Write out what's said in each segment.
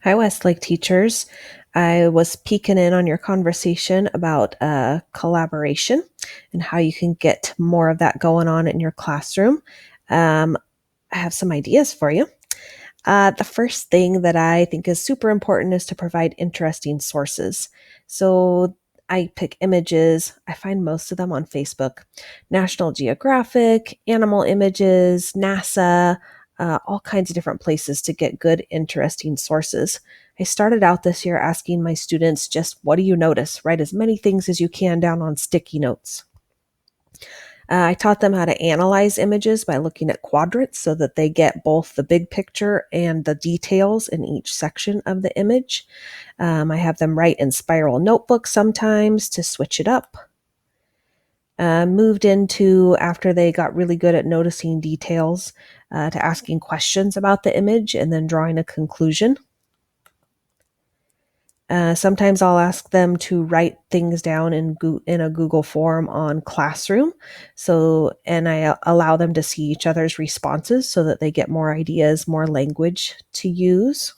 Hi, Westlake teachers. I was peeking in on your conversation about collaboration and how you can get more of that going on in your classroom. Um, I have some ideas for you. The first thing that I think is super important is to provide interesting sources. So I pick images, I find most of them on Facebook, National Geographic, animal images, NASA, all kinds of different places to get good, interesting sources. I started out this year asking my students just what do you notice? Write as many things as you can down on sticky notes. I taught them how to analyze images by looking at quadrants so that they get both the big picture and the details in each section of the image. I have them write in spiral notebooks sometimes to switch it up. Moved into, after they got really good at noticing details, to asking questions about the image and then drawing a conclusion. Sometimes I'll ask them to write things down in a Google form on Classroom. And I allow them to see each other's responses so that they get more ideas, more language to use.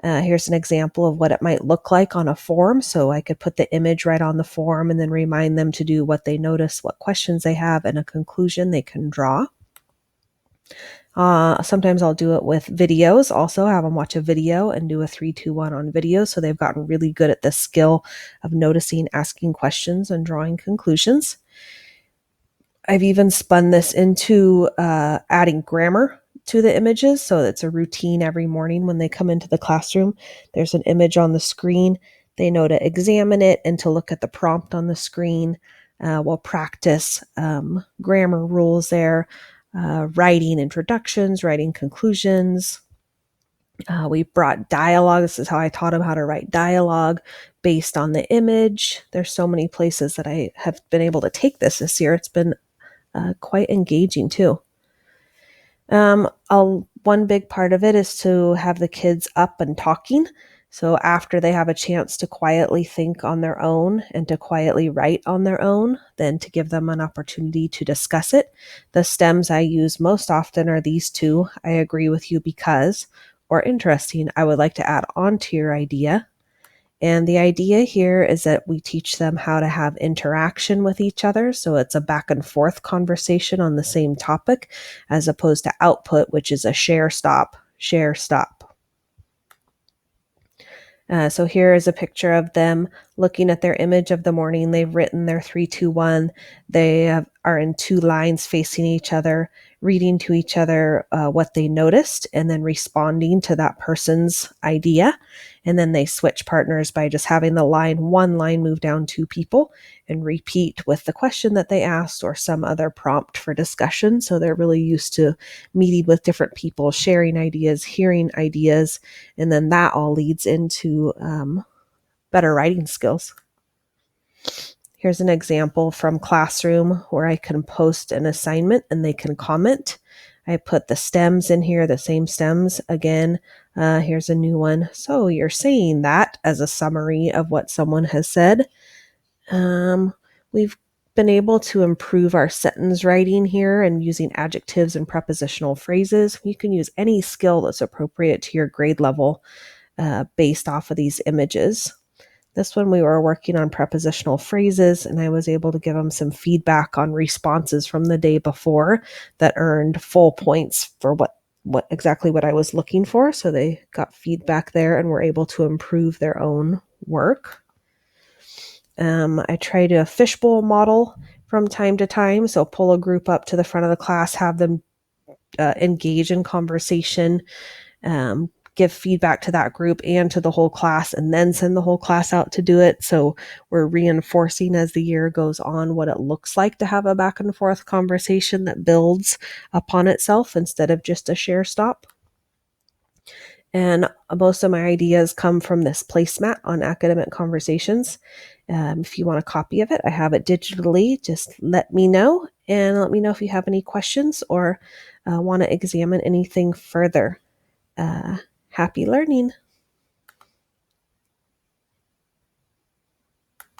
Here's an example of what it might look like on a form. So I could put the image right on the form and then remind them to do what they notice, what questions they have, and a conclusion they can draw. Sometimes I'll do it with videos. Also, have them watch a video and do a 3-2-1 on video. So they've gotten really good at this skill of noticing, asking questions, and drawing conclusions. I've even spun this into adding grammar to the images. So it's a routine every morning when they come into the classroom. There's an image on the screen. They know to examine it and to look at the prompt on the screen. We'll practice grammar rules there. Writing introductions, writing conclusions. We brought dialogue. This is how I taught them how to write dialogue based on the image. There's so many places that I have been able to take this year. It's been quite engaging too. One big part of it is to have the kids up and talking. So after they have a chance to quietly think on their own and to quietly write on their own, then to give them an opportunity to discuss it. The stems I use most often are these two: I agree with you because, or interesting, I would like to add on to your idea. And the idea here is that we teach them how to have interaction with each other. So it's a back and forth conversation on the same topic, as opposed to output, which is a share, stop, share, stop. So here is a picture of them looking at their image of the morning. They've written their 3-2-1. They are in two lines facing each other, reading to each other what they noticed, and then responding to that person's idea. And then they switch partners by just having one line move down two people and repeat with the question that they asked or some other prompt for discussion. So they're really used to meeting with different people, sharing ideas, hearing ideas, and then that all leads into better writing skills. Here's an example from Classroom where I can post an assignment and they can comment. I put the stems in here, the same stems again. Here's a new one. So you're saying that as a summary of what someone has said. We've been able to improve our sentence writing here and using adjectives and prepositional phrases. You can use any skill that's appropriate to your grade level based off of these images. This one we were working on prepositional phrases, and I was able to give them some feedback on responses from the day before that earned full points for what exactly what I was looking for. So they got feedback there and were able to improve their own work. I try to fishbowl model from time to time. So pull a group up to the front of the class, have them engage in conversation, give feedback to that group and to the whole class, and then send the whole class out to do it. So we're reinforcing as the year goes on what it looks like to have a back and forth conversation that builds upon itself instead of just a share stop. And most of my ideas come from this placemat on Academic Conversations. If you want a copy of it, I have it digitally. Just let me know, and let me know if you have any questions or want to examine anything further. Happy learning.